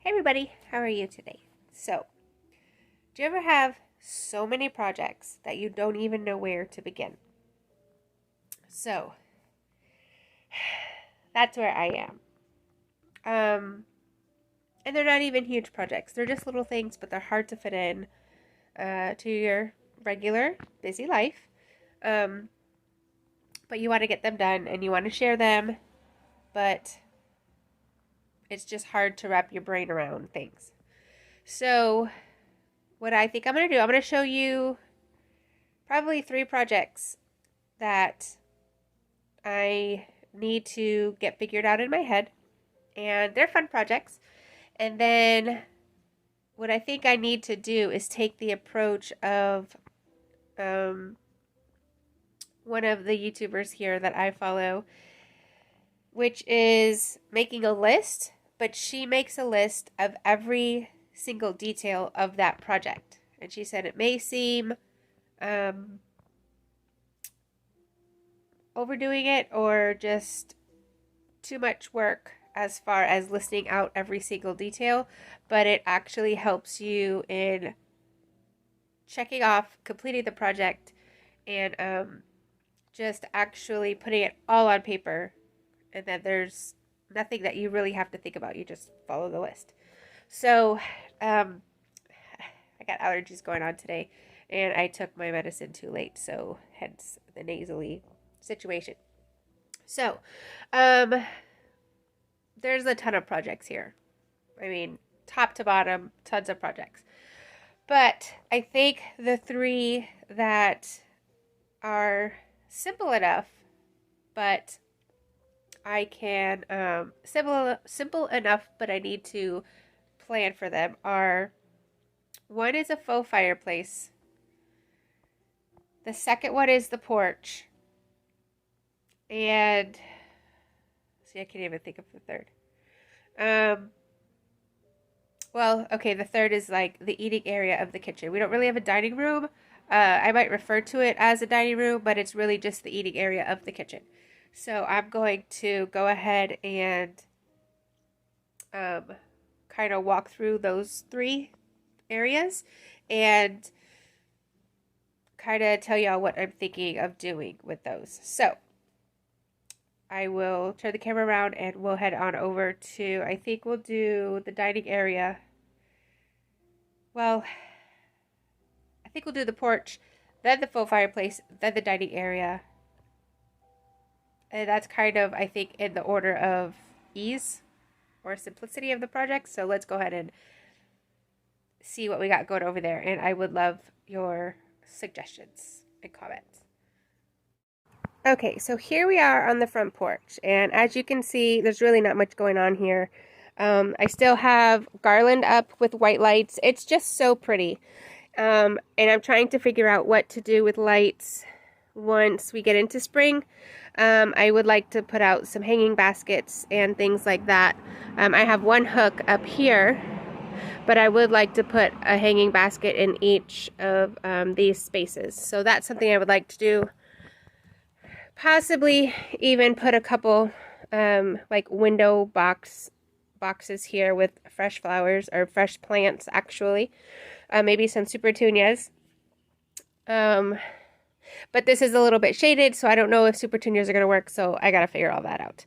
Hey everybody, how are you today? So, do you ever have so many projects that you don't even know where to begin? So, that's where I am. And they're not even huge projects. They're just little things, but they're hard to fit in to your regular busy life. Um, but you want to get them done and you want to share them, but it's just hard to wrap your brain around things. So, what I think I'm going to do, I'm going to show you probably 3 projects that I need to get figured out in my head. And they're fun projects. And then what I think I need to do is take the approach of one of the YouTubers here that I follow, which is making a list, but she makes a list of every single detail of that project. And she said it may seem overdoing it or just too much work as far as listing out every single detail, but it actually helps you in checking off completing the project and just actually putting it all on paper, and then there's nothing that you really have to think about. You just follow the list. So I got allergies going on today, and I took my medicine too late, so hence the nasally situation. So there's a ton of projects here. I mean, top to bottom, tons of projects. But I think the 3 that are simple enough, but I can simple enough, but I need to plan for them are: one is a faux fireplace. The second one is the porch. And see, I can't even think of the third. Well, okay, the third is like the eating area of the kitchen. We don't really have a dining room. I might refer to it as a dining room, but it's really just the eating area of the kitchen. So I'm going to go ahead and kind of walk through those 3 areas and kind of tell y'all what I'm thinking of doing with those. So I will turn the camera around and we'll head on over to, I think we'll do the dining area. Well, I think we'll do the porch, then the faux fireplace, then the dining area. And that's kind of, I think, in the order of ease or simplicity of the project. So let's go ahead and see what we got going over there. And I would love your suggestions and comments. Okay, so here we are on the front porch, and as you can see, there's really not much going on here. I still have garland up with white lights. It's just so pretty. And I'm trying to figure out what to do with lights once we get into spring. I would like to put out some hanging baskets and things like that. I have one hook up here, but I would like to put a hanging basket in each of these spaces. So that's something I would like to do. Possibly even put a couple like window boxes here with fresh flowers, or fresh plants actually. Maybe some super petunias. But this is a little bit shaded, so I don't know if super petunias are going to work, so I got to figure all that out.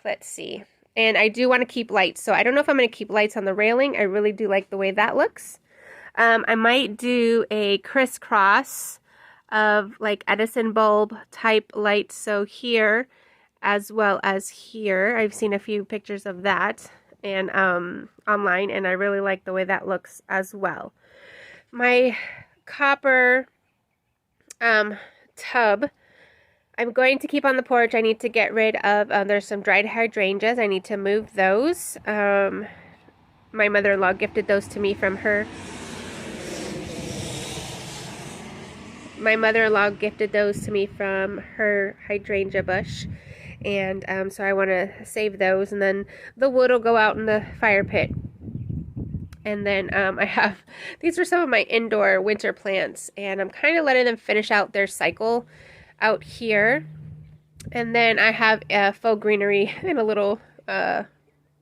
Let's see. And I do want to keep lights, so I don't know if I'm going to keep lights on the railing. I really do like the way that looks. I might do a crisscross of like Edison bulb type lights, so here as well as here. I've seen a few pictures of that and online, and I really like the way that looks as well. My copper tub I'm going to keep on the porch. I need to get rid of, there's some dried hydrangeas. I need to move those. My mother-in-law gifted those to me from her. My mother-in-law gifted those to me from her hydrangea bush. And so I want to save those. And then the wood will go out in the fire pit. And then I have, these are some of my indoor winter plants. And I'm kind of letting them finish out their cycle out here. And then I have faux greenery in a little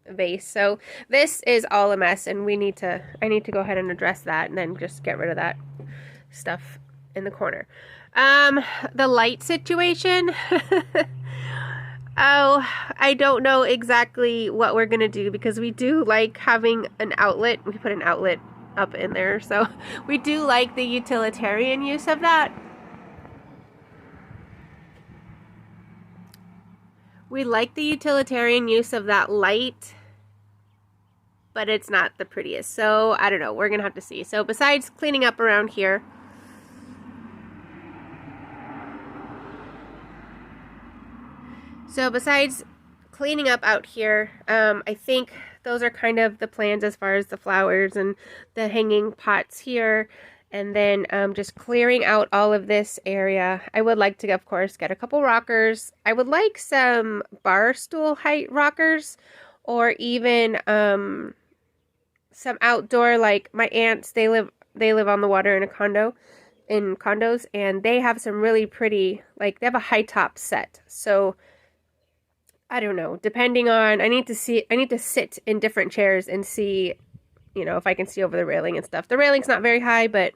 vase. So this is all a mess, and I need to go ahead and address that and then just get rid of that stuff in the corner. The light situation. Oh, I don't know exactly what we're gonna do because we do like having an outlet. We put an outlet up in there, so we do like the utilitarian use of that. We like the utilitarian use of that light, but it's not the prettiest. So I don't know, we're gonna have to see. So besides cleaning up around here, out here, I think those are kind of the plans as far as the flowers and the hanging pots here. And then just clearing out all of this area. I would like to, of course, get a couple rockers. I would like some bar stool height rockers, or even some outdoor, like my aunts, they live on the water in a condo, in condos, and they have some really pretty, like they have a high top set. So I don't know, depending on, I need to sit in different chairs and see, you know, if I can see over the railing and stuff. The railing's not very high, but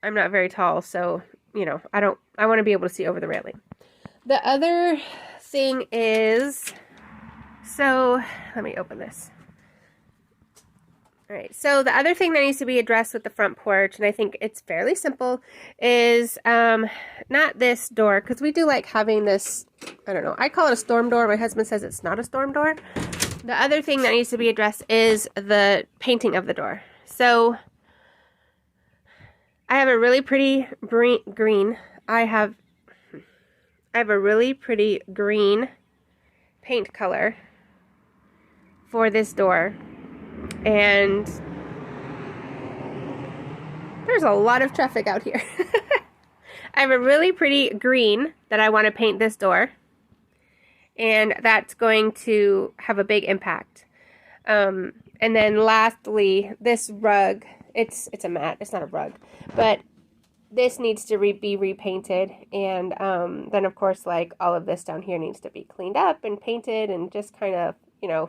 I'm not very tall, so, you know, I want to be able to see over the railing. The other thing is, so let me open this. All right, so the other thing that needs to be addressed with the front porch, and I think it's fairly simple, is not this door, because we do like having this, I don't know, I call it a storm door. My husband says it's not a storm door. The other thing that needs to be addressed is the painting of the door. So I have a really pretty green. I have a really pretty green paint color for this door. And there's a lot of traffic out here. I have a really pretty green that I want to paint this door. And that's going to have a big impact. And then lastly, this rug, it's a mat, it's not a rug, but this needs to be repainted. And then of course, like all of this down here needs to be cleaned up and painted and just kind of, you know,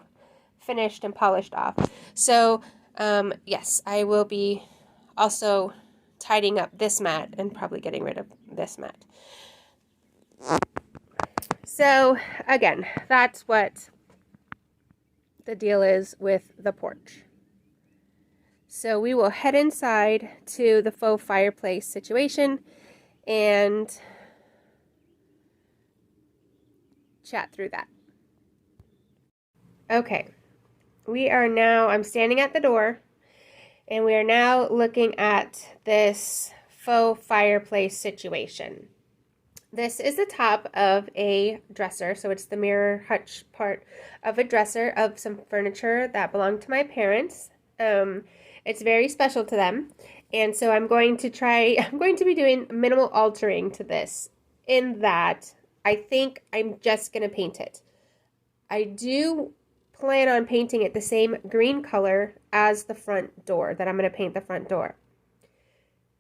finished and polished off. So yes, I will be also tidying up this mat and probably getting rid of this mat. So again, that's what the deal is with the porch. So we will head inside to the faux fireplace situation and chat through that. Okay, I'm standing at the door, and we are now looking at this faux fireplace situation. This is the top of a dresser, so it's the mirror hutch part of a dresser of some furniture that belonged to my parents. It's very special to them, and so I'm going to be doing minimal altering to this, in that I think I'm just going to paint it. I do plan on painting it the same green color as the front door, that I'm going to paint the front door.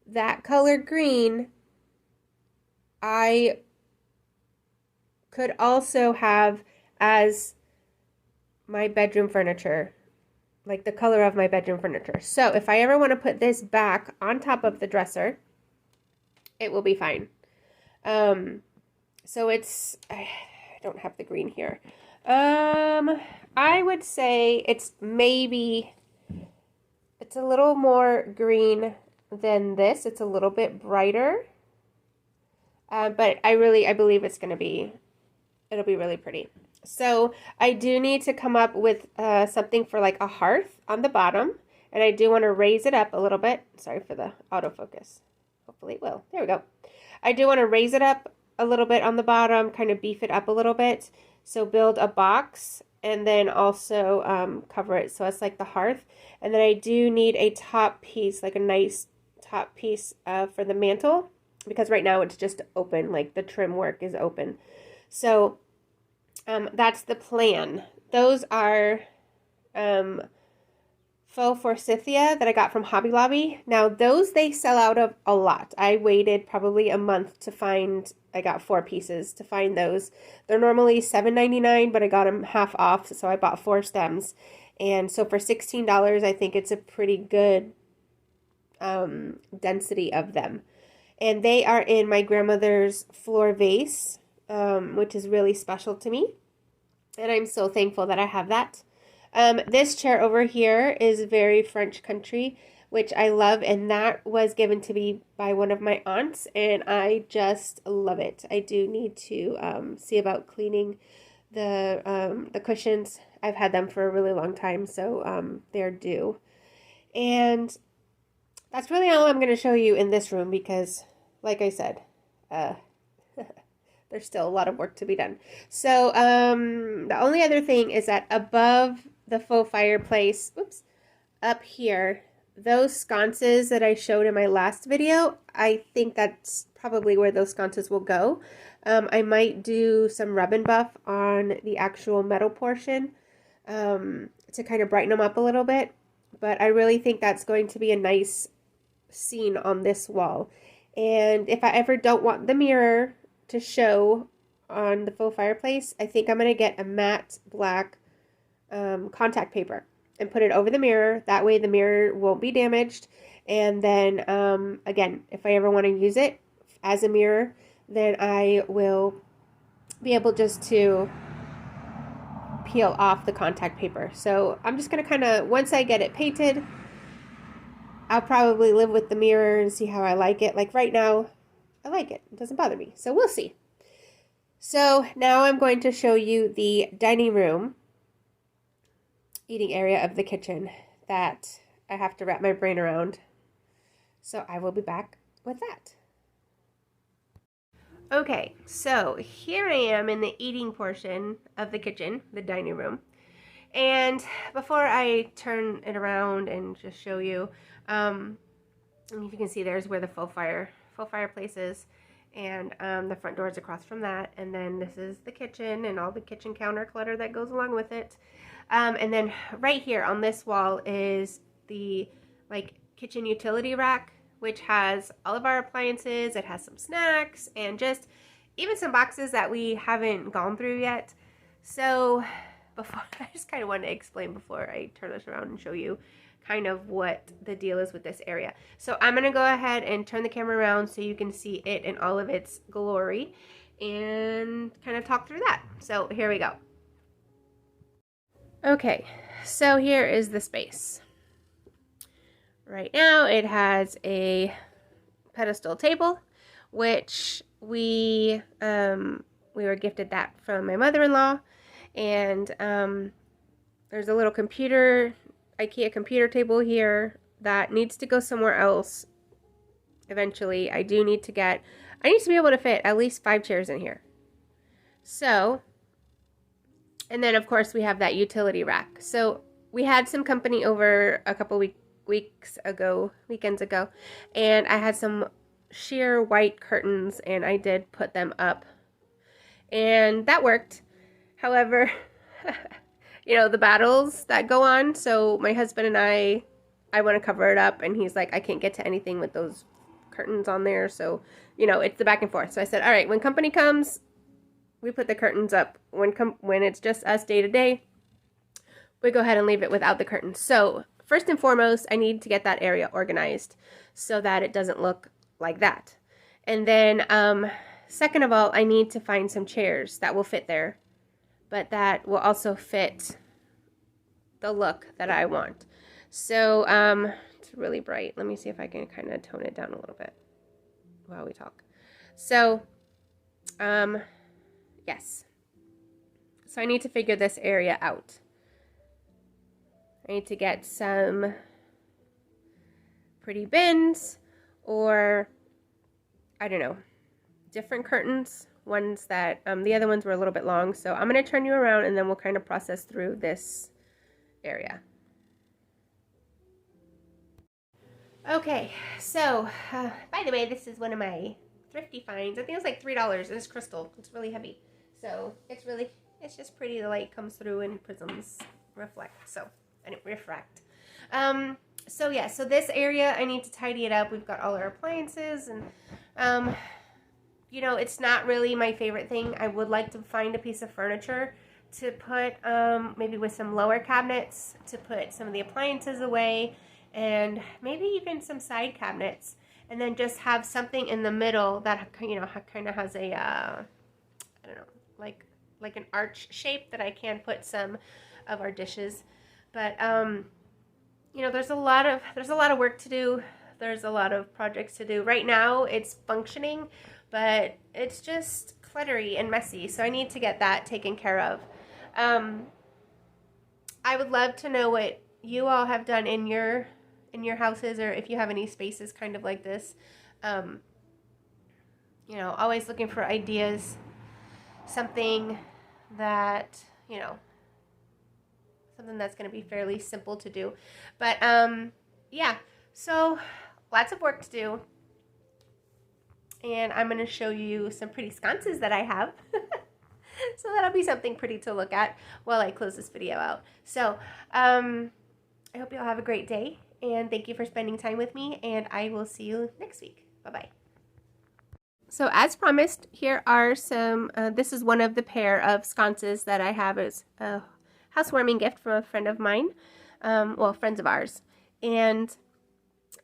That color green I could also have as my bedroom furniture, like the color of my bedroom furniture. So if I ever want to put this back on top of the dresser, it will be fine. So it's, I don't have the green here. I would say it's a little more green than this. It's a little bit brighter. But I believe it'll be really pretty. So I do need to come up with something for like a hearth on the bottom, and I do want to raise it up a little bit. Sorry for the autofocus. Hopefully it will. There we go. I do want to raise it up a little bit on the bottom, kind of beef it up a little bit. So build a box and then also cover it so it's like the hearth. And then I do need a top piece, like a nice top piece for the mantle, because right now it's just open, like the trim work is open. So that's the plan. Those are faux forsythia that I got from Hobby Lobby. Now those they sell out of a lot. I waited probably a month to find, I got 4 pieces to find those. They're normally $7.99, but I got them half off, so I bought 4 stems. And so for $16, I think it's a pretty good density of them. And they are in my grandmother's floor vase, which is really special to me. And I'm so thankful that I have that. This chair over here is very French country, which I love, and that was given to me by one of my aunts, and I just love it. I do need to see about cleaning the cushions. I've had them for a really long time, so they're due. And that's really all I'm going to show you in this room because, like I said, there's still a lot of work to be done. So the only other thing is that above the faux fireplace, oops, up here, those sconces that I showed in my last video, I think that's probably where those sconces will go. I might do some rub and buff on the actual metal portion to kind of brighten them up a little bit. But I really think that's going to be a nice scene on this wall. And if I ever don't want the mirror to show on the faux fireplace, I think I'm going to get a matte black contact paper and put it over the mirror. That way the mirror won't be damaged. And then again, if I ever want to use it as a mirror, then I will be able just to peel off the contact paper. So I'm just going to kind of, once I get it painted, I'll probably live with the mirror and see how I like it. Like right now, I like it. It doesn't bother me. So we'll see. So now I'm going to show you the dining room eating area of the kitchen that I have to wrap my brain around. So I will be back with that. Okay, so here I am in the eating portion of the kitchen, the dining room. And before I turn it around and just show you, if you can see, there's where the faux fireplace is, and the front door is across from that. And then this is the kitchen and all the kitchen counter clutter that goes along with it. And then right here on this wall is the kitchen utility rack, which has all of our appliances. It has some snacks and just even some boxes that we haven't gone through yet. So before, I just kind of wanted to explain before I turn this around and show you kind of what the deal is with this area. So I'm going to go ahead and turn the camera around so you can see it in all of its glory and kind of talk through that. So here we go. Okay, so here is the space. Right now it has a pedestal table, which we were gifted that from my mother-in-law, and there's a little IKEA computer table here that needs to go somewhere else eventually. I need to be able to fit at least 5 chairs in here. So, and then of course we have that utility rack. So we had some company over a couple weekends ago, and I had some sheer white curtains and I did put them up, and that worked. However, you know, the battles that go on. So my husband and I want to cover it up, and he's like, I can't get to anything with those curtains on there. So, you know, it's the back and forth. So I said, all right, when company comes, we put the curtains up. When it's just us day to day, we go ahead and leave it without the curtains. So first and foremost, I need to get that area organized so that it doesn't look like that. And then second of all, I need to find some chairs that will fit there, but that will also fit the look that I want. So it's really bright. Let me see if I can kind of tone it down a little bit while we talk. So yes. So I need to figure this area out. I need to get some pretty bins, or I don't know, different curtains. Ones that, the other ones were a little bit long. So I'm going to turn you around and then we'll kind of process through this area. Okay, so by the way, this is one of my thrifty finds. I think it's like $3, and it's crystal. It's really heavy. So it's just pretty. The light comes through and prisms reflect. So, and it refract. So yeah, so this area, I need to tidy it up. We've got all our appliances and, you know, it's not really my favorite thing. I would like to find a piece of furniture to put, maybe with some lower cabinets to put some of the appliances away, and maybe even some side cabinets, and then just have something in the middle that, you know, kind of has a, I don't know, like an arch shape that I can put some of our dishes. But you know, there's a lot of work to do. There's a lot of projects to do. Right now it's functioning, but it's just cluttery and messy, so I need to get that taken care of. I would love to know what you all have done in your houses, or if you have any spaces kind of like this. You know, always looking for ideas, something that, you know, something that's going to be fairly simple to do. But yeah, so lots of work to do. And I'm going to show you some pretty sconces that I have. So that'll be something pretty to look at while I close this video out. So I hope you all have a great day, and thank you for spending time with me, and I will see you next week. Bye-bye. So as promised, here are some, this is one of the pair of sconces that I have as a housewarming gift from a friend of mine, well, friends of ours. And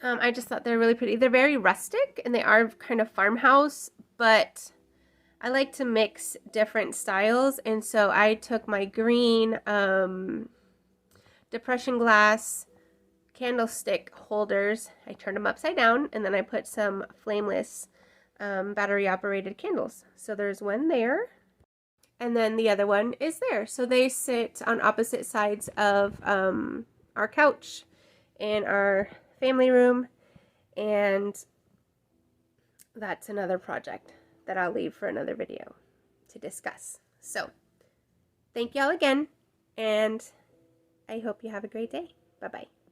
I just thought they're really pretty. They're very rustic, and they are kind of farmhouse, but I like to mix different styles, and so I took my green depression glass candlestick holders, I turned them upside down, and then I put some flameless battery operated candles. So there's one there, and then the other one is there. So they sit on opposite sides of our couch in our family room, and that's another project that I'll leave for another video to discuss. So thank y'all again, and I hope you have a great day. Bye-bye.